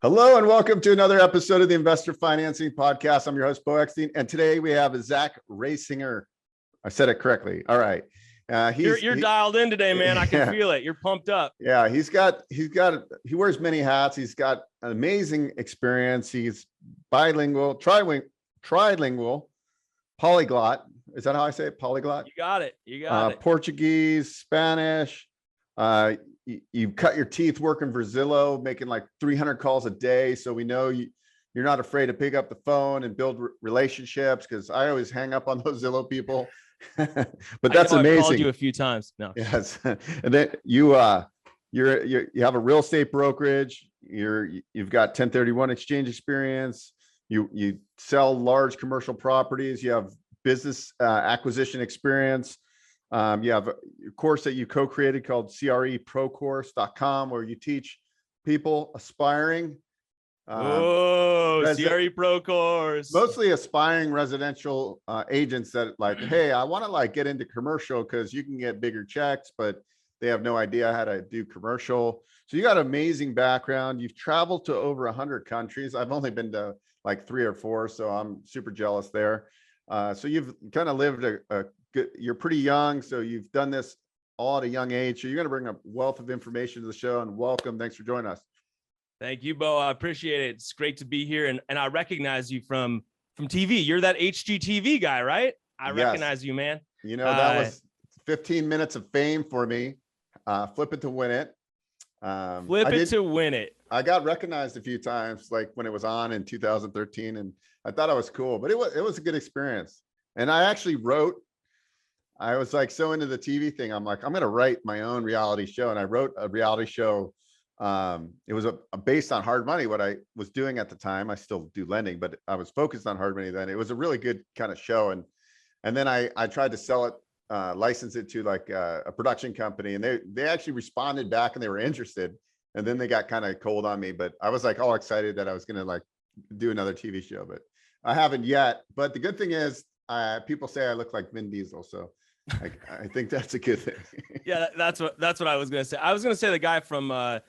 Hello and welcome to another episode of the Investor Financing Podcast. I'm your host, Beau, and today we have Zach Roesinger. I said it correctly. All right. You're dialed in today, man. I can feel it. You're pumped up. Yeah, he wears many hats. He's got an amazing experience. He's bilingual, trilingual, polyglot. Is that how I say it? Polyglot? You got it. Portuguese, Spanish. You cut your teeth working for Zillow, making like 300 calls a day. So we know you're not afraid to pick up the phone and build relationships, because I always hang up on those Zillow people. But that's amazing. I've called you a few times. No. Yes. And then you have a real estate brokerage. You've got 1031 exchange experience. You sell large commercial properties. You have business acquisition experience. You have a course that you co-created called CREProcourse.com, where you teach people aspiring. CRE Pro Course. Mostly aspiring residential agents that like, hey, I want to like get into commercial because you can get bigger checks, but they have no idea how to do commercial. So you got an amazing background. You've traveled to over 100 countries. I've only been to like 3 or 4, so I'm super jealous there. So you've kind of lived you're pretty young, so you've done this all at a young age. So you're going to bring a wealth of information to the show, and welcome. Thanks for joining us. Thank you, Beau. I appreciate it. It's great to be here. And I recognize you from TV. You're that HGTV guy, right? I recognize you, man. You know, that was 15 minutes of fame for me. Flip it to win it. To win it. I got recognized a few times, like when it was on in 2013, and I thought I was cool, but it was a good experience. And I actually I was like so into the TV thing. I'm like, I'm going to write my own reality show. And I wrote a reality show. It was based on hard money, what I was doing at the time. I still do lending, but I was focused on hard money then. It was a really good kind of show. And then I tried to sell it, license it to like a production company, and they actually responded back and they were interested. And then they got kind of cold on me, but I was like all excited that I was going to like do another TV show, but I haven't yet. But the good thing is, people say I look like Vin Diesel. So I think that's a good thing. Yeah, that's what I was going to say. I was going to say the guy from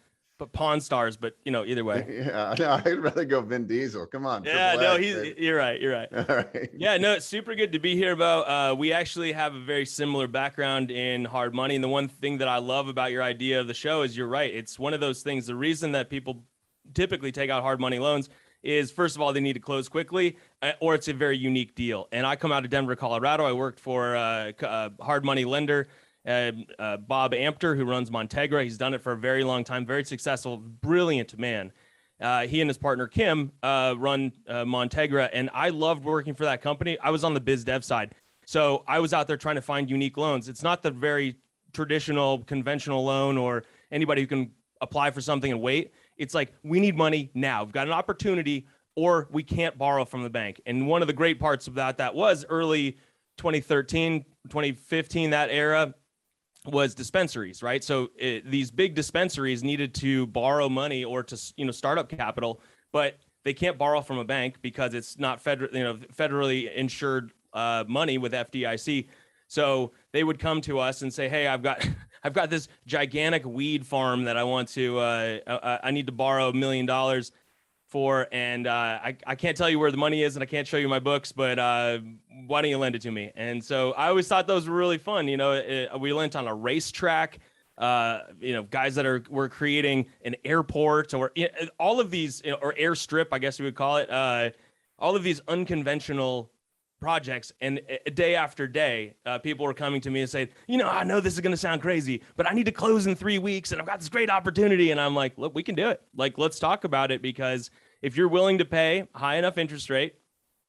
Pawn Stars, but you know, either way. Yeah, no, I'd rather go Vin Diesel. Come on. Yeah, no, you're right. All right. Yeah, no, it's super good to be here, Beau. We actually have a very similar background in hard money. And the one thing that I love about your idea of the show is you're right. It's one of those things. The reason that people typically take out hard money loans is, first of all, they need to close quickly, or it's a very unique deal. And I come out of Denver, Colorado. I worked for a hard money lender, Bob Amter, who runs Montegra. He's done it for a very long time, very successful, brilliant man. He and his partner, Kim, run Montegra, and I loved working for that company. I was on the biz dev side. So I was out there trying to find unique loans. It's not the very traditional, conventional loan or anybody who can apply for something and wait. It's like, we need money now. We've got an opportunity, or we can't borrow from the bank. And one of the great parts about that was early 2013, 2015, that era was dispensaries, right? So these big dispensaries needed to borrow money or to, start up capital, but they can't borrow from a bank because it's not federally insured money with FDIC. So they would come to us and say, hey, I've got this gigantic weed farm that I want to, I need to borrow $1 million for, and I can't tell you where the money is and I can't show you my books, but why don't you lend it to me? And so I always thought those were really fun. We lent on a racetrack, guys that were creating an airport, or all of these, or airstrip, I guess you would call it, all of these unconventional projects. And day after day, people were coming to me and saying, I know this is going to sound crazy, but I need to close in 3 weeks and I've got this great opportunity. And I'm like, look, we can do it. Like, let's talk about it, because if you're willing to pay high enough interest rate,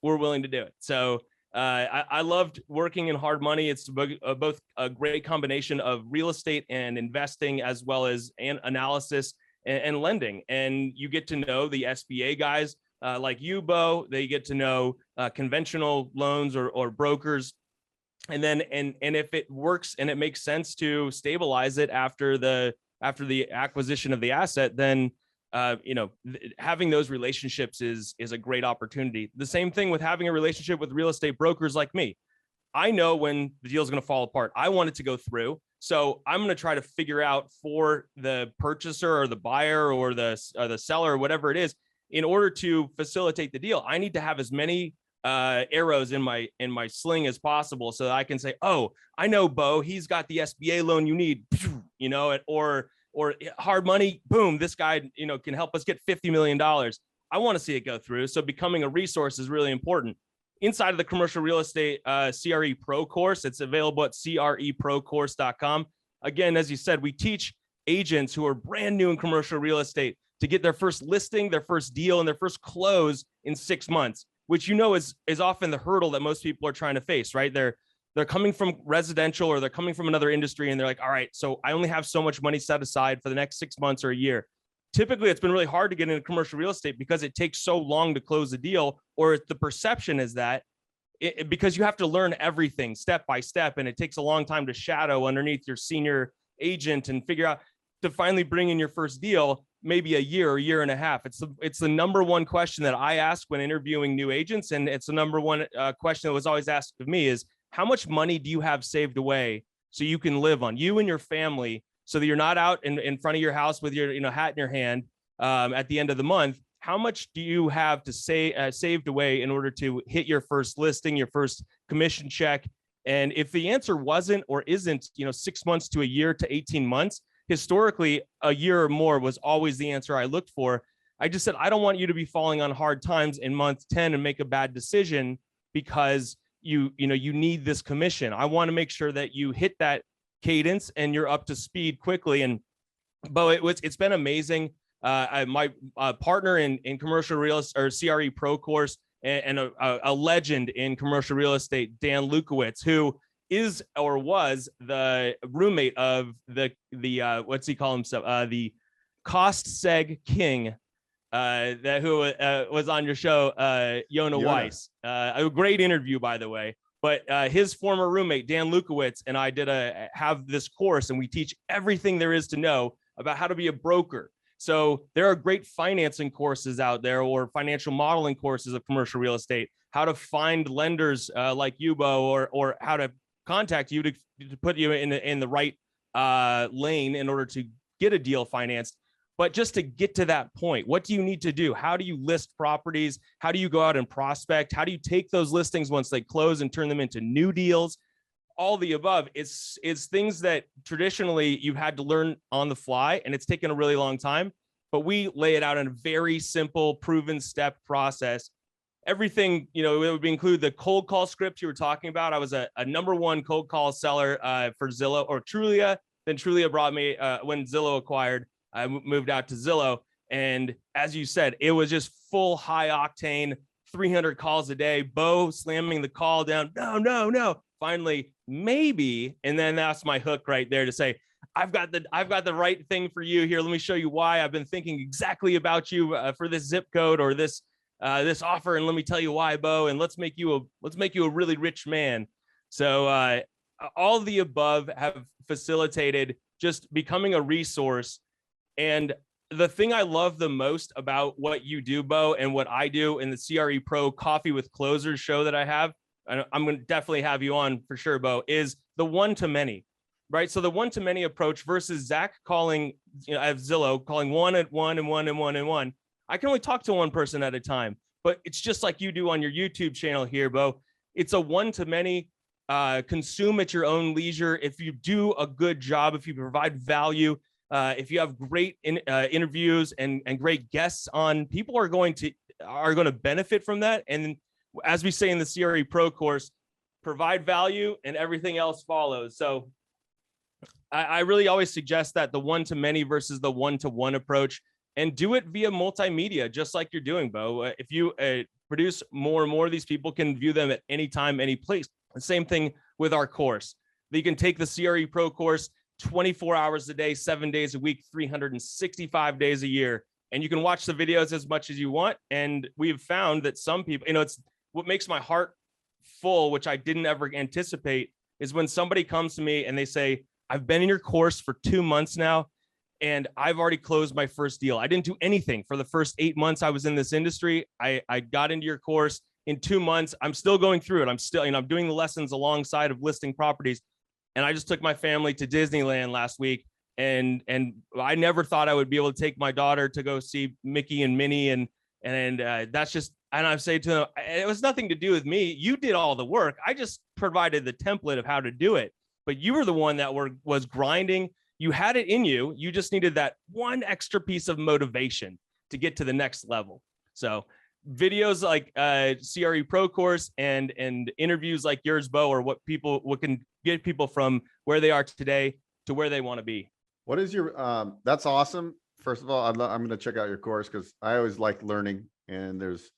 we're willing to do it. So I loved working in hard money. It's both a great combination of real estate and investing, as well as analysis and lending. And you get to know the SBA guys, like you, Beau. They get to know conventional loans or brokers, and then and if it works and it makes sense to stabilize it after the acquisition of the asset, then having those relationships is a great opportunity. The same thing with having a relationship with real estate brokers like me. I know when the deal is going to fall apart. I want it to go through. So I'm going to try to figure out for the purchaser or the buyer or the seller or whatever it is, in order to facilitate the deal, I need to have as many arrows in my sling as possible, so that I can say, oh, I know Beau, he's got the SBA loan you need, you know, or hard money, boom, this guy, you know, can help us get $50 million. I want to see it go through. So becoming a resource is really important. Inside of the commercial real estate CRE Pro course, it's available at creprocourse.com. Again, as you said, we teach agents who are brand new in commercial real estate to get their first listing, their first deal, and their first close in 6 months, which, you know, is often the hurdle that most people are trying to face, right? They're coming from residential, or they're coming from another industry, and they're like, all right, so I only have so much money set aside for the next 6 months or a year. Typically, it's been really hard to get into commercial real estate because it takes so long to close a deal, or the perception is that because you have to learn everything step by step, and it takes a long time to shadow underneath your senior agent and figure out to finally bring in your first deal, maybe a year and a half. It's the number one question that I ask when interviewing new agents, and it's the number one question that was always asked of me is, how much money do you have saved away so you can live on, you and your family, so that you're not out in front of your house with your hat in your hand at the end of the month? How much do you have to say saved away in order to hit your first listing, your first commission check? And if the answer wasn't or isn't, 6 months to a year to 18 months, historically, a year or more was always the answer I looked for. I just said, I don't want you to be falling on hard times in month 10 and make a bad decision because you need this commission. I want to make sure that you hit that cadence and you're up to speed quickly. And Beau, it's been amazing. My partner in commercial real estate, or CRE Pro course, and a legend in commercial real estate, Dan Lukowitz, who is or was the roommate of the what's he call himself, the cost seg king, who was on your show, Yona Weiss. A great interview, by the way. But his former roommate, Dan Lukowitz, and I have this course, and we teach everything there is to know about how to be a broker. So there are great financing courses out there, or financial modeling courses of commercial real estate, how to find lenders like you, Beau, or how to contact you to put you in the right lane in order to get a deal financed. But just to get to that point, what do you need to do? How do you list properties? How do you go out and prospect? How do you take those listings once they close and turn them into new deals? All the above. It's things that traditionally you've had to learn on the fly, and it's taken a really long time, but we lay it out in a very simple, proven step process. Everything, it would include the cold call script you were talking about. I was a number one cold call seller for Zillow or Trulia. Then Trulia brought me, when Zillow acquired, I moved out to Zillow. And as you said, it was just full high octane, 300 calls a day, Beau slamming the call down. No. Finally, maybe. And then that's my hook right there to say, I've got the right thing for you here. Let me show you why. I've been thinking exactly about you for this zip code or this offer. And let me tell you why, Beau, and let's make you a really rich man. So all of the above have facilitated just becoming a resource. And the thing I love the most about what you do, Beau, and what I do in the CRE Pro Coffee with Closers show that I have, and I'm going to definitely have you on for sure, Beau, is the one-to-many, right? So the one-to-many approach versus Zach calling, I have Zillow calling one at one and one and one and one. I can only talk to one person at a time, but it's just like you do on your YouTube channel here, Beau. It's a one-to-many, consume at your own leisure. If you do a good job, if you provide value, if you have great interviews and great guests on, people are going to benefit from that. And as we say in the CRE Pro course, provide value and everything else follows. So I really always suggest that the one-to-many versus the one-to-one approach, and do it via multimedia, just like you're doing, Beau. If you produce more and more, these people can view them at any time, any place. The same thing with our course. You can take the CRE Pro course 24 hours a day, 7 days a week, 365 days a year. And you can watch the videos as much as you want. And we've found that some people, it's what makes my heart full, which I didn't ever anticipate, is when somebody comes to me and they say, I've been in your course for 2 months now, and I've already closed my first deal. I didn't do anything for the first 8 months I was in this industry. I got into your course in 2 months. I'm still going through it. I'm still, I'm doing the lessons alongside of listing properties. And I just took my family to Disneyland last week. And I never thought I would be able to take my daughter to go see Mickey and Minnie. And that's just, and I say to them, it was nothing to do with me. You did all the work. I just provided the template of how to do it. But you were the one that was grinding. You had it in you. You just needed that one extra piece of motivation to get to the next level. So videos like CRE Pro course and interviews like yours, Beau, are what can get people from where they are today to where they want to be. What is your, that's awesome. First of all, I'm going to check out your course because I always like learning, and there's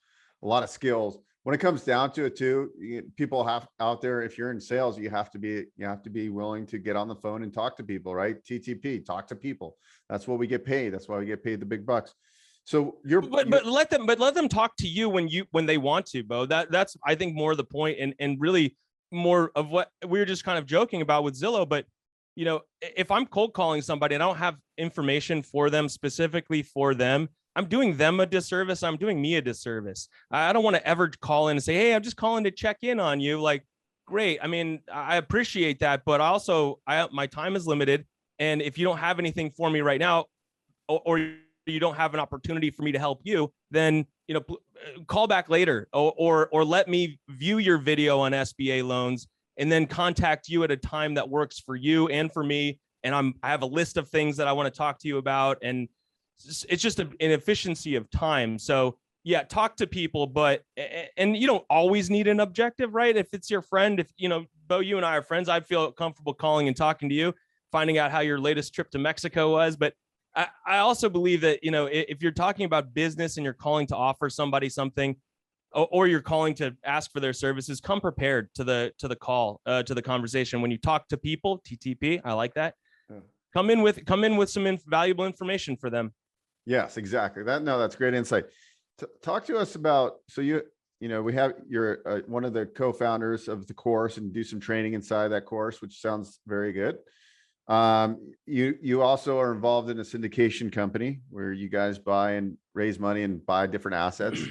a lot of skills. When it comes down to it too, people have out there, if you're in sales, you have to be willing to get on the phone and talk to people, right? TTP, talk to people. That's what we get paid. That's why we get paid the big bucks. So but let them talk to you when they want to, Beau. That's I think more the point, and really more of what we were just kind of joking about with Zillow. But if I'm cold calling somebody and I don't have information for them specifically for them, I'm doing them a disservice. I'm doing me a disservice. I don't want to ever call in and say, hey, I'm just calling to check in on you. Like, great. I mean, I appreciate that, but also my time is limited. And if you don't have anything for me right now, or you don't have an opportunity for me to help you, then, call back later, or let me view your video on SBA loans and then contact you at a time that works for you and for me. And I have a list of things that I want to talk to you about. And it's just an efficiency of time. So yeah, talk to people, and you don't always need an objective, right? If it's your friend, if, Beau, you and I are friends, I'd feel comfortable calling and talking to you, finding out how your latest trip to Mexico was. But I also believe that, if you're talking about business and you're calling to offer somebody something, or you're calling to ask for their services, come prepared to the call, to the conversation. When you talk to people, TTP, I like that. Yeah. Come in with some valuable information for them. Yes, exactly. That's great insight. Talk to us about, so you're one of the co-founders of the course and do some training inside that course, which sounds very good. You also are involved in a syndication company where you guys buy and raise money and buy different assets.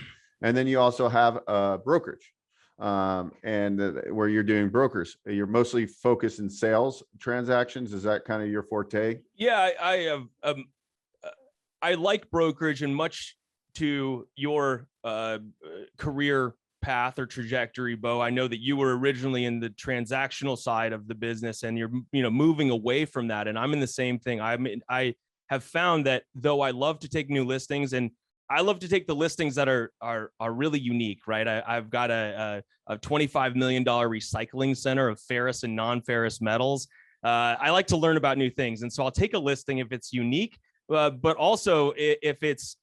And then you also have a brokerage, where you're doing brokers. You're mostly focused in sales transactions. Is that kind of your forte? Yeah, I like brokerage, and much to your career path or trajectory, Beau, I know that you were originally in the transactional side of the business, and you're moving away from that. And I'm in the same thing. I have found that though I love to take new listings, and I love to take the listings that are really unique, right? I've got a $25 million recycling center of ferrous and non-ferrous metals. I like to learn about new things, and so I'll take a listing if it's unique. But also if it's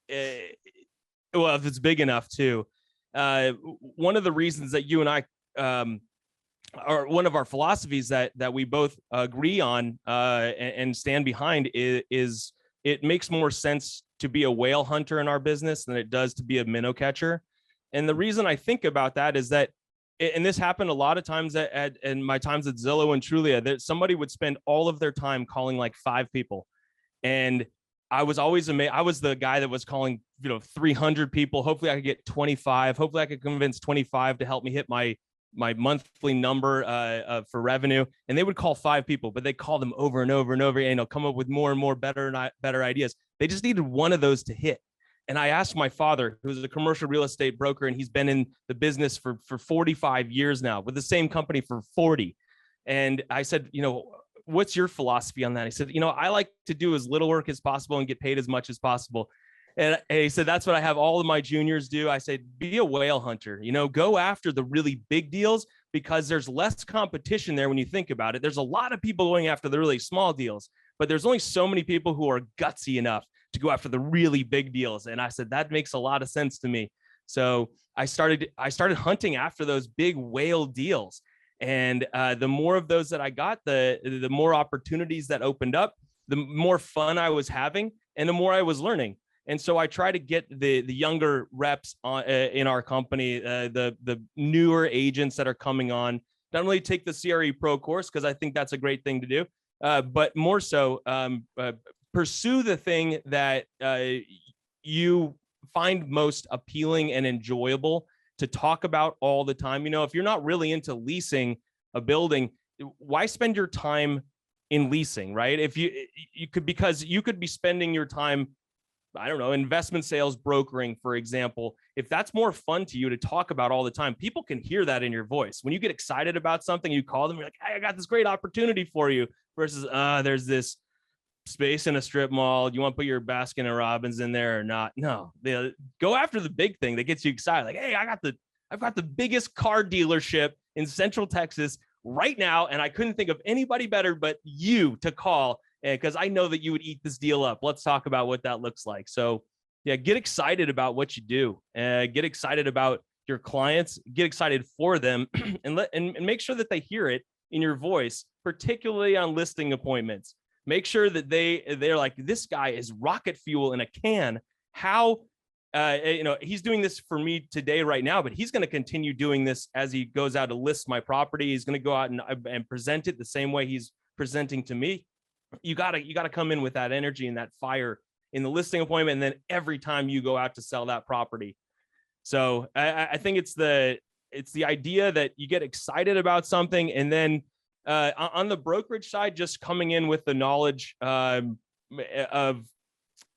if it's big enough too. One of the reasons that you and I are one of our philosophies that we both agree on and stand behind is it makes more sense to be a whale hunter in our business than it does to be a minnow catcher. And the reason I think about that is that, and this happened a lot of times in my times at Zillow and Trulia, that somebody would spend all of their time calling like 5 people. And I was always amazed. I was the guy that was calling, 300 people. Hopefully I could get 25. Hopefully I could convince 25 to help me hit my monthly number for revenue. And they would call 5 people, but they call them over and over and over, and come up with more and more better ideas. They just needed one of those to hit. And I asked my father, who's a commercial real estate broker, and he's been in the business for 45 years now with the same company for 40. And I said, what's your philosophy on that? He said, I like to do as little work as possible and get paid as much as possible. And he said, that's what I have all of my juniors do. I said, be a whale hunter, go after the really big deals, because there's less competition there when you think about it. There's a lot of people going after the really small deals, but there's only so many people who are gutsy enough to go after the really big deals. And I said, that makes a lot of sense to me. So I started hunting after those big whale deals. And the more of those that I got, the more opportunities that opened up, the more fun I was having, and the more I was learning. And so I try to get the younger reps on in our company, the newer agents that are coming on, not only take the CRE Pro course, because I think that's a great thing to do, but more so pursue the thing that you find most appealing and enjoyable to talk about all the time. If you're not really into leasing a building, why spend your time in leasing, right? If you could, because you could be spending your time, I don't know, investment sales brokering, for example. If that's more fun to you to talk about all the time, people can hear that in your voice. When you get excited about something, you call them, you're like, hey, I got this great opportunity for you, versus there's this space in a strip mall. Do you want to put your Baskin and Robbins in there or not? No, they go after the big thing that gets you excited. Like, hey, I've got the biggest car dealership in Central Texas right now, and I couldn't think of anybody better but you to call, because I know that you would eat this deal up. Let's talk about what that looks like. So yeah, get excited about what you do, get excited about your clients, get excited for them, and make sure that they hear it in your voice, particularly on listing appointments. Make sure that they're like, this guy is rocket fuel in a can. How, he's doing this for me today right now, but he's going to continue doing this as he goes out to list my property. He's going to go out and present it the same way he's presenting to me. You gotta come in with that energy and that fire in the listing appointment, and then every time you go out to sell that property. So I think it's the idea that you get excited about something, and then on the brokerage side, just coming in with the knowledge of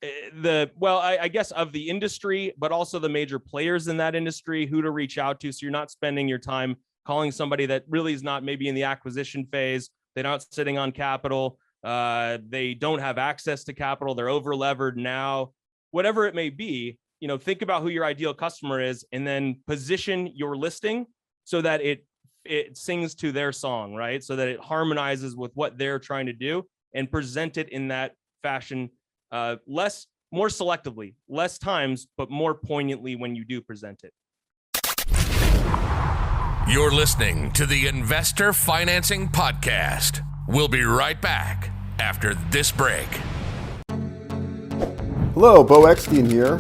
I guess of the industry, but also the major players in that industry, who to reach out to. So you're not spending your time calling somebody that really is not maybe in the acquisition phase. They're not sitting on capital. They don't have access to capital. They're over levered now, whatever it may be. Think about who your ideal customer is, and then position your listing so that it sings to their song, right? So that it harmonizes with what they're trying to do, and present it in that fashion, more selectively, less times, but more poignantly when you do present it. You're listening to the Investor Financing Podcast. We'll be right back after this break. Hello, Beau here,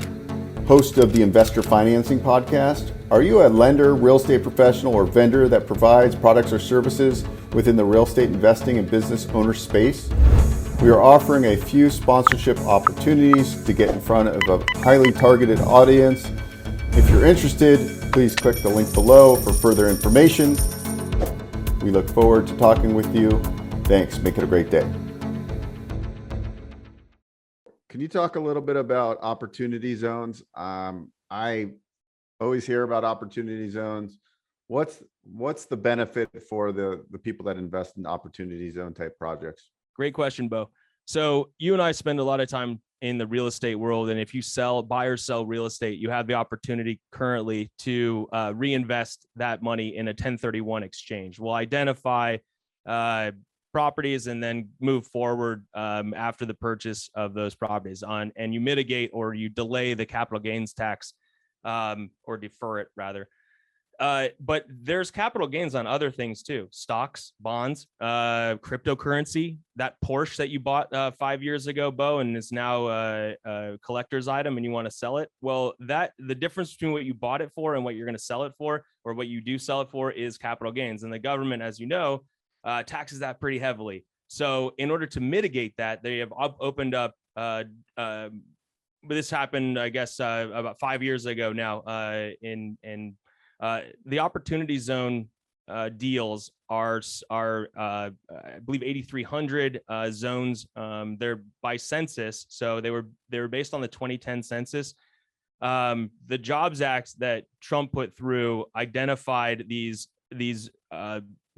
host of the Investor Financing Podcast. Are you a lender, real estate professional, or vendor that provides products or services within the real estate investing and business owner space? We are offering a few sponsorship opportunities to get in front of a highly targeted audience. If you're interested, please click the link below for further information. We look forward to talking with you. Thanks. Make it a great day. Can you talk a little bit about opportunity zones? I always hear about opportunity zones. What's the benefit for the people that invest in opportunity zone type projects? Great question, Beau. So you and I spend a lot of time in the real estate world, and if you buy or sell real estate, you have the opportunity currently to reinvest that money in a 1031 exchange. We'll identify properties and then move forward after the purchase of those properties and you mitigate or you delay the capital gains tax, or defer it rather. But there's capital gains on other things too: stocks, bonds, cryptocurrency. That Porsche that you bought 5 years ago, Beau, and is now a collector's item, and you want to sell it. Well, the difference between what you bought it for and what you're going to sell it for, or what you do sell it for, is capital gains. And the government, as you know, taxes that pretty heavily. So in order to mitigate that, they have opened up. This happened, I guess, about 5 years ago now. The opportunity zone deals are I believe 8,300 zones. They're by census, so they were based on the 2010 census. The Jobs Act that Trump put through identified these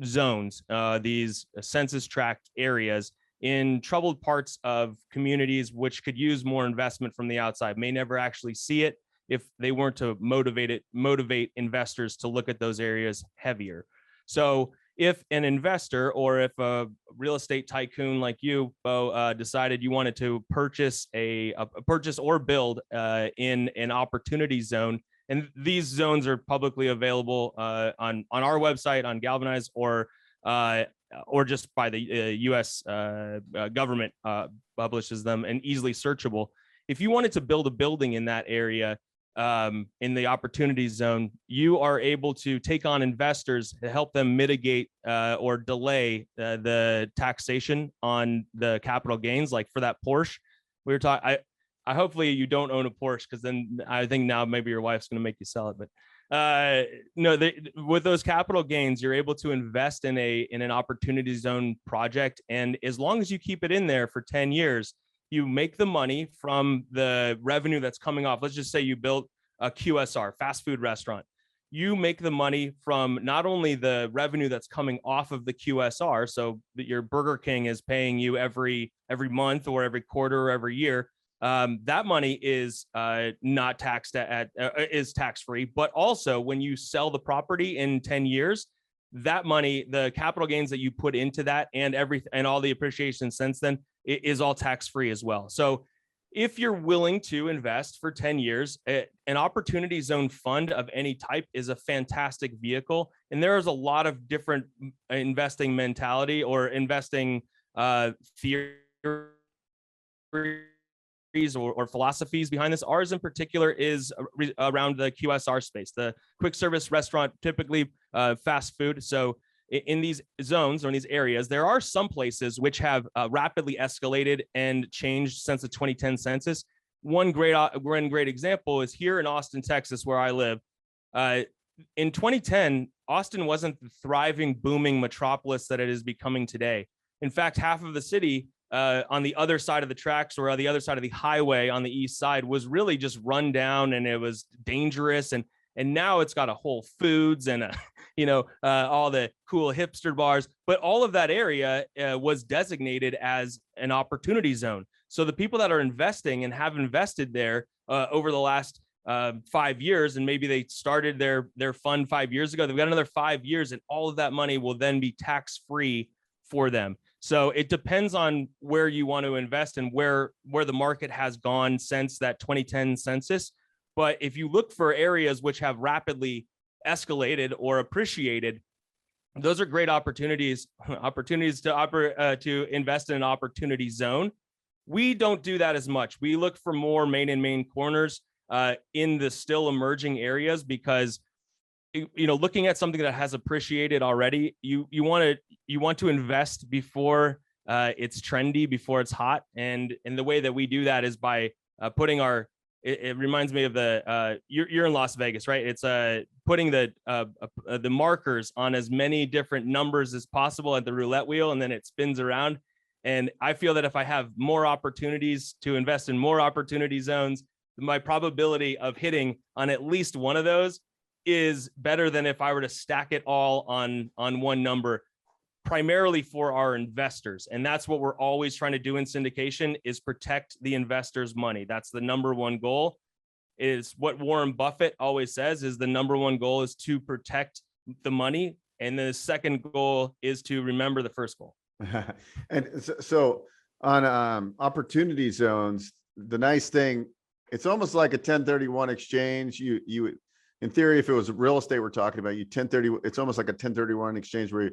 zones, these census tract areas in troubled parts of communities which could use more investment from the outside. May never actually see it if they weren't to motivate investors to look at those areas heavier. So if an investor or if a real estate tycoon like you, Beau, decided you wanted to purchase or build in an opportunity zone, and these zones are publicly available on our website, on Galvanized, or just by the U.S. Government publishes them and easily searchable. If you wanted to build a building in that area, in the opportunity zone, you are able to take on investors to help them mitigate or delay the taxation on the capital gains. Like for that Porsche, we were talking. I hopefully you don't own a Porsche, because then I think now maybe your wife's going to make you sell it. But No, with those capital gains, you're able to invest in an opportunity zone project. And as long as you keep it in there for 10 years, you make the money from the revenue that's coming off. Let's just say you built a QSR, fast food restaurant. You make the money from not only the revenue that's coming off of the QSR, so that your Burger King is paying you every month or every quarter or every year. That money is not taxed is tax-free, but also when you sell the property in 10 years, that money, the capital gains that you put into that and all the appreciation since then is all tax-free as well. So if you're willing to invest for 10 years, an opportunity zone fund of any type is a fantastic vehicle. And there's a lot of different investing mentality or investing theories or philosophies behind this. Ours in particular is around the QSR space, the quick service restaurant, typically fast food. So in these zones or in these areas, there are some places which have rapidly escalated and changed since the 2010 census. One great example is here in Austin, Texas, where I live. In 2010, Austin wasn't the thriving, booming metropolis that it is becoming today. In fact, half of the city on the other side of the tracks or on the other side of the highway on the east side was really just run down, and it was dangerous. And now it's got a Whole Foods and all the cool hipster bars, but all of that area was designated as an opportunity zone. So the people that are investing and have invested there over the last 5 years, and maybe they started their fund 5 years ago, they've got another 5 years, and all of that money will then be tax-free for them. So it depends on where you want to invest and where the market has gone since that 2010 census. But if you look for areas which have rapidly escalated or appreciated, those are great opportunities to invest in an opportunity zone. We don't do that as much. We look for more main corners in the still emerging areas, because looking at something that has appreciated already, you want to invest before it's trendy, before it's hot. And the way that we do that is by putting it reminds me of you're in Las Vegas, right? It's putting the markers on as many different numbers as possible at the roulette wheel, and then it spins around. And I feel that if I have more opportunities to invest in more opportunity zones, my probability of hitting on at least one of those is better than if I were to stack it all on one number, primarily for our investors. And that's what we're always trying to do in syndication, is protect the investors' money. That's the number one goal. Is what Warren Buffett always says, is the number one goal is to protect the money. And the second goal is to remember the first goal. And so on opportunity zones, the nice thing, it's almost like a 1031 exchange. You in theory, if it was real estate we're talking about, it's almost like a 1031 exchange where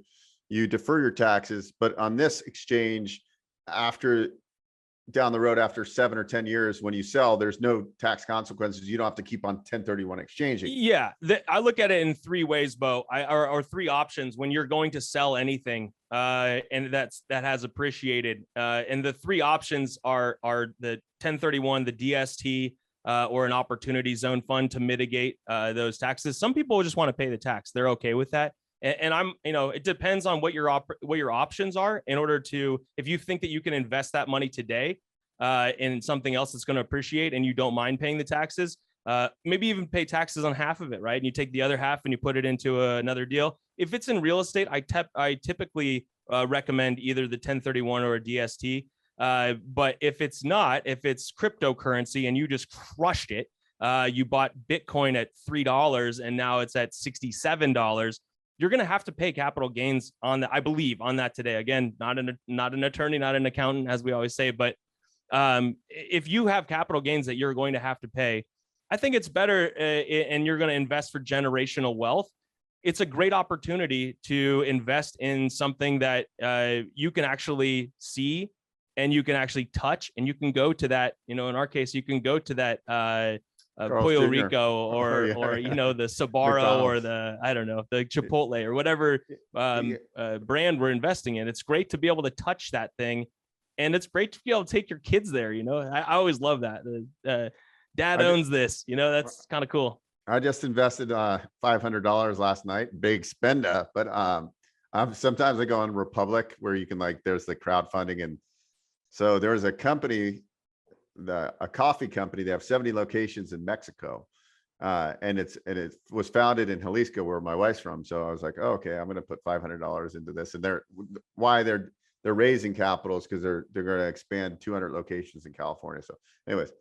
you defer your taxes. But on this exchange, down the road, after 7 or 10 years, when you sell, there's no tax consequences. You don't have to keep on 1031 exchanging. Yeah, I look at it in three ways, Beau, or three options when you're going to sell anything, and that has appreciated. And the three options are the 1031, the DST, or an opportunity zone fund to mitigate those taxes. Some people just want to pay the tax; they're okay with that. And I'm, it depends on what your options are in order to, if you think that you can invest that money today in something else that's going to appreciate and you don't mind paying the taxes, maybe even pay taxes on half of it, right? And you take the other half and you put it into another deal. If it's in real estate, I typically recommend either the 1031 or a DST. But if it's not, if it's cryptocurrency and you just crushed it, you bought Bitcoin at $3 and now it's at $67, you're going to have to pay capital gains on that, I believe, on that today. Again, not an attorney, not an accountant, as we always say. But if you have capital gains that you're going to have to pay, I think it's better, and you're going to invest for generational wealth. It's a great opportunity to invest in something that you can actually see and you can actually touch, and you can go to that, in our case, you can go to that Puerto Rico or the Sbarro or the Chipotle or whatever brand we're investing in. It's great to be able to touch that thing, and it's great to be able to take your kids there. I always love that. Dad owns this. That's kind of cool. I just invested $500 last night, big spender, but sometimes I go on Republic where you can there's the crowdfunding. And so there's a company, a coffee company, they have 70 locations in Mexico. And it was founded in Jalisco, where my wife's from. So I was like, oh, okay, I'm going to put $500 into this. And they're raising capital is because they're going to expand 200 locations in California. So anyways,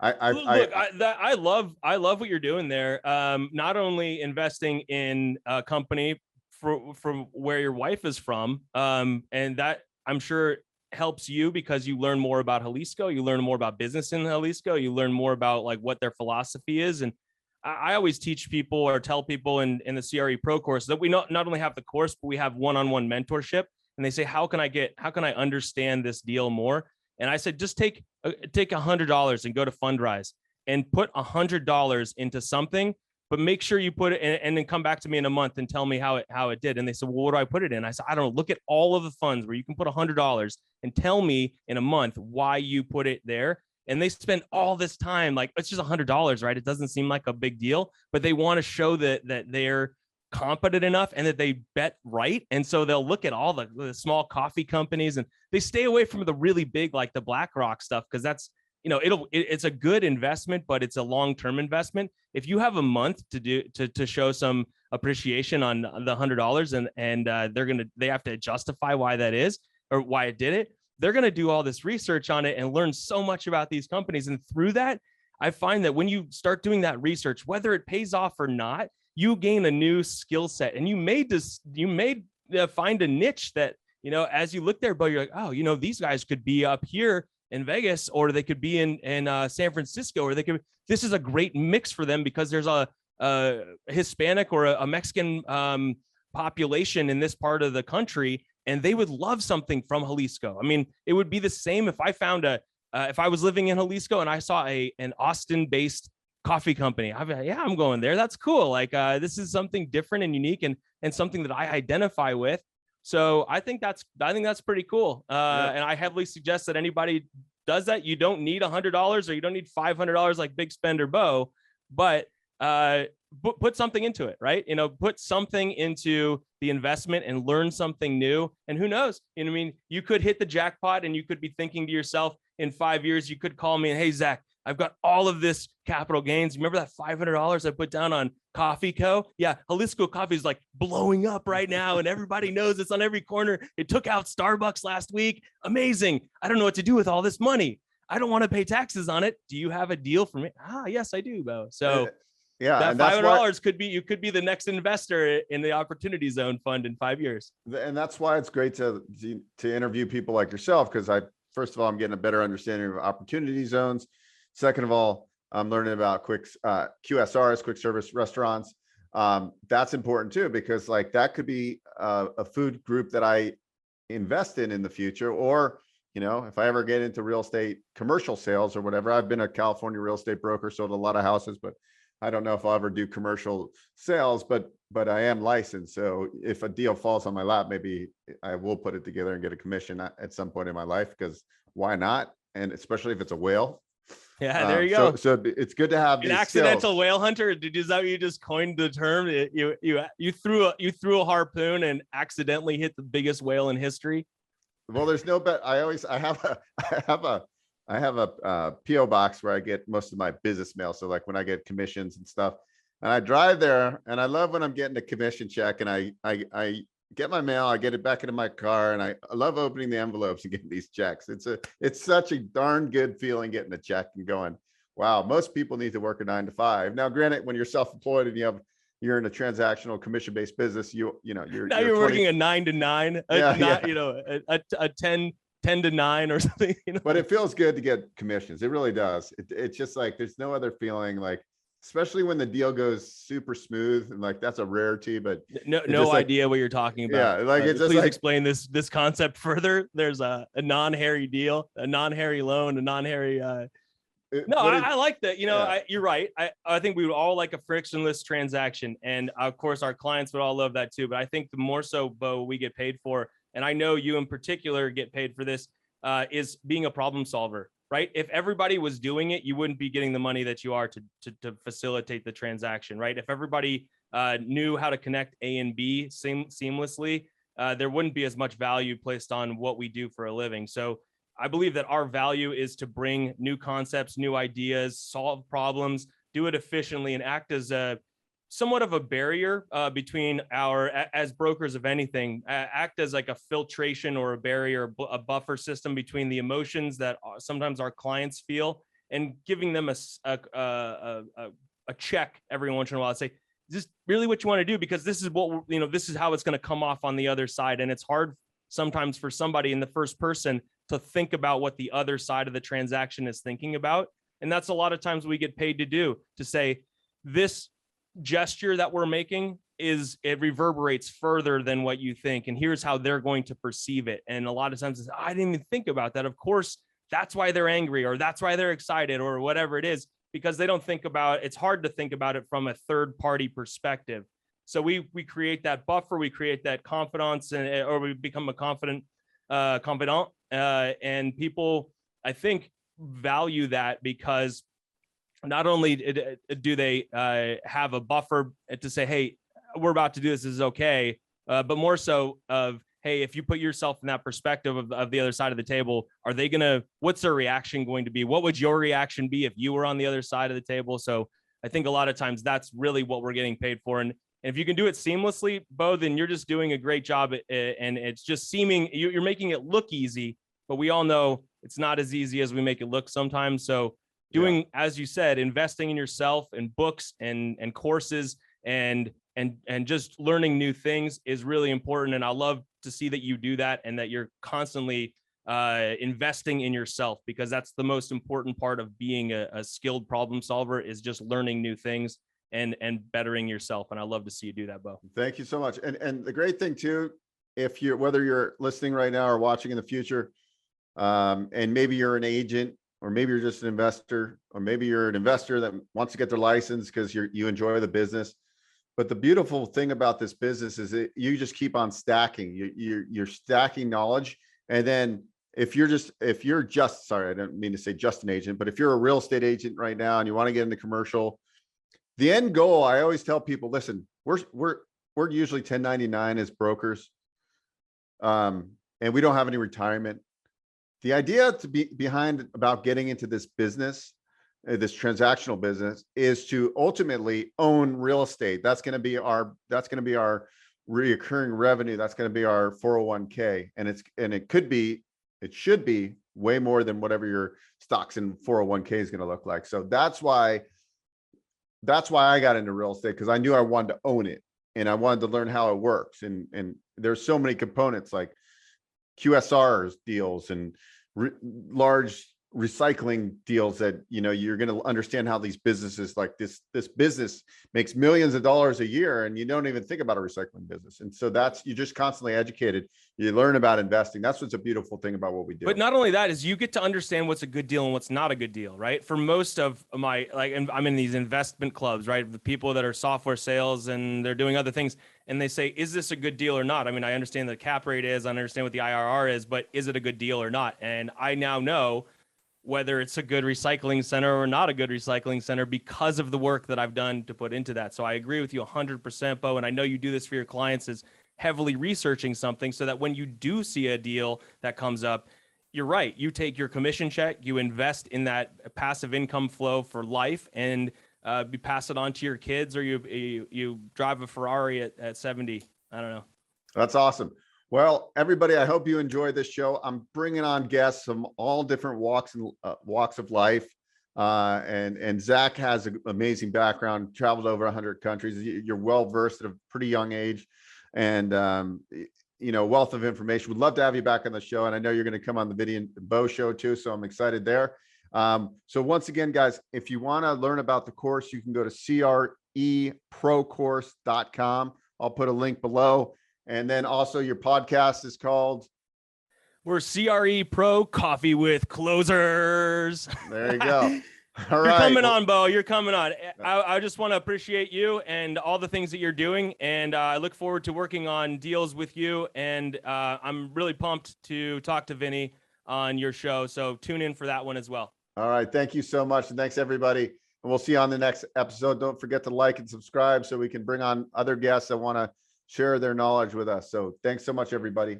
I love what you're doing there. Not only investing in a company from where your wife is from, and that I'm sure helps you because you learn more about Jalisco, you learn more about business in Jalisco, you learn more about what their philosophy is. And I always teach people or tell people in the CRE Pro course that we not only have the course, but we have one-on-one mentorship. And they say, how can I understand this deal more? And I said, just take $100 and go to Fundrise and put $100 into something, but make sure you put it in, and then come back to me in a month and tell me how it did. And they said, well, what do I put it in? I said, I don't know. Look at all of the funds where you can put $100 and tell me in a month why you put it there. And they spend all this time, it's just $100, right? It doesn't seem like a big deal, but they want to show that they're competent enough and that they bet right. And so they'll look at all the small coffee companies, and they stay away from the really big, like the BlackRock stuff, because that's, it's a good investment, but it's a long-term investment. If you have a month to show some appreciation on the $100 and they have to justify why that is or why it did it, they're going to do all this research on it and learn so much about these companies. And through that, I find that when you start doing that research, whether it pays off or not, you gain a new skill set, and you may find a niche that, as you look there, but you're like, oh, these guys could be up here in Vegas, or they could be in San Francisco, or this is a great mix for them because there's a Hispanic or a Mexican population in this part of the country, and they would love something from Jalisco. I mean, it would be the same if I found if I was living in Jalisco and I saw an Austin-based coffee company. I'd be like, yeah, I'm going there. That's cool. This is something different and unique and something that I identify with. So I think that's pretty cool. And I heavily suggest that anybody does that. You don't need $100 or you don't need $500 like Big Spender Beau, but put something into it, right? Put something into the investment and learn something new. And who knows? You could hit the jackpot, and you could be thinking to yourself, in 5 years, you could call me and, hey, Zach, I've got all of this capital gains. Remember that $500 I put down on Coffee Co? Yeah, Jalisco Coffee is blowing up right now, and everybody knows it's on every corner. It took out Starbucks last week. Amazing. I don't know what to do with all this money. I don't want to pay taxes on it. Do you have a deal for me? Yes, I do, Beau. So that $500 could be the next investor in the Opportunity Zone Fund in 5 years. And that's why it's great to interview people like yourself, because first of all, I'm getting a better understanding of opportunity zones. Second of all, I'm learning about QSRs, quick service restaurants. That's important too, because that could be a food group that I invest in the future. Or, if I ever get into real estate, commercial sales or whatever. I've been a California real estate broker, sold a lot of houses, but I don't know if I'll ever do commercial sales, but I am licensed. So if a deal falls on my lap, maybe I will put it together and get a commission at some point in my life, because why not? And especially if it's a whale. Yeah, there you go. So it's good to have an accidental whale hunter. Is that you just coined the term? You threw a harpoon and accidentally hit the biggest whale in history. Well, there's no bet. I have a PO box where I get most of my business mail. So when I get commissions and stuff, and I drive there, and I love when I'm getting a commission check, and I get my mail, I get it back into my car, and I love opening the envelopes and getting these checks. It's such a darn good feeling getting a check and going, wow, most people need to work a 9 to 5. Now, granted, when you're self-employed and you're in a transactional commission-based business, you're working a 9 to 9, a 10 to 9 or something. But it feels good to get commissions. It really does. It's just there's no other feeling especially when the deal goes super smooth, and that's a rarity, but no idea what you're talking about. Yeah. It's just please explain this concept further. There's a non-hairy deal, a non-hairy loan, a non-hairy, I like that. You're right. I think we would all like a frictionless transaction. And of course our clients would all love that too. But I think the more so, Beau, we get paid for, and I know you in particular get paid for this, is being a problem solver, right? If everybody was doing it, you wouldn't be getting the money that you are to facilitate the transaction, right? If everybody knew how to connect A and B seamlessly, there wouldn't be as much value placed on what we do for a living. So I believe that our value is to bring new concepts, new ideas, solve problems, do it efficiently, and act as a somewhat of a barrier between as brokers of anything, act as like a filtration or a barrier, a buffer system between the emotions that sometimes our clients feel, and giving them a check every once in a while and say, is this really what you want to do? Because this is what, this is how it's going to come off on the other side. And it's hard sometimes for somebody in the first person to think about what the other side of the transaction is thinking about. And that's a lot of times we get paid to do, to say, this gesture that we're making it reverberates further than what you think, and here's how they're going to perceive it. And a lot of times I didn't even think about that. Of course, that's why they're angry, or that's why they're excited, or whatever it is, because they don't think about it's hard to think about it from a third party perspective. So we create that buffer, we create that confidence, or we become a confidant, and people, I think, value that, because not only do they have a buffer to say, hey, we're about to do this is okay, but more so of, hey, if you put yourself in that perspective of the other side of the table, what's their reaction going to be? What would your reaction be if you were on the other side of the table? So I think a lot of times that's really what we're getting paid for. And if you can do it seamlessly, Beau, then you're just doing a great job. And it's just you're making it look easy, but we all know it's not as easy as we make it look sometimes. So doing, as you said, investing in yourself and books and courses and just learning new things is really important. And I love to see that you do that, and that you're constantly investing in yourself, because that's the most important part of being a skilled problem solver, is just learning new things and bettering yourself. And I love to see you do that, Beau. Thank you so much. And the great thing too, whether you're listening right now or watching in the future, and maybe you're an agent, or maybe you're just an investor, or maybe you're an investor that wants to get their license because you enjoy the business. But the beautiful thing about this business is that you just keep on stacking. You're stacking knowledge. And then if you're just, sorry, I don't mean to say just an agent, but if you're a real estate agent right now and you want to get into commercial, the end goal, I always tell people, listen, we're usually 1099 as brokers. And we don't have any retirement. The idea to be behind about getting into this business, this transactional business, is to ultimately own real estate. That's going to be our reoccurring revenue. That's going to be our 401k. And it should be way more than whatever your stocks and 401k is going to look like. So that's why I got into real estate, because I knew I wanted to own it and I wanted to learn how it works. And there's so many components like QSRs deals and large recycling deals that, you're going to understand how these businesses, like this business makes millions of dollars a year, and you don't even think about a recycling business. And so you're just constantly educated. You learn about investing. That's what's a beautiful thing about what we do. But not only that, is you get to understand what's a good deal and what's not a good deal, right? For most of and I'm in these investment clubs, right? The people that are software sales and they're doing other things, and they say, is this a good deal or not? I mean, I understand the cap rate is, I understand what the IRR is, but is it a good deal or not? And I now know whether it's a good recycling center or not a good recycling center, because of the work that I've done to put into that. So I agree with you 100%, Beau. And I know you do this for your clients, is heavily researching something so that when you do see a deal that comes up, you're right. You take your commission check, you invest in that passive income flow for life, and you pass it on to your kids, or you drive a Ferrari at 70. I don't know. That's awesome. Well, everybody, I hope you enjoyed this show. I'm bringing on guests from all different walks of life. And Zach has an amazing background, traveled over 100 countries. You're well-versed at a pretty young age, and, wealth of information. We'd love to have you back on the show. And I know you're going to come on the Video and Beau show too. So I'm excited there. So once again, guys, if you want to learn about the course, you can go to creprocourse.com. I'll put a link below. And then also your podcast is called? We're CRE Pro Coffee with Closers. There you go. All You're right. coming on, Beau. You're coming on. I just want to appreciate you and all the things that you're doing. And I look forward to working on deals with you. And I'm really pumped to talk to Vinny. on your show. So tune in for that one as well. All right. Thank you so much. And thanks everybody. And we'll see you on the next episode. Don't forget to like and subscribe so we can bring on other guests that want to share their knowledge with us. So thanks so much, everybody.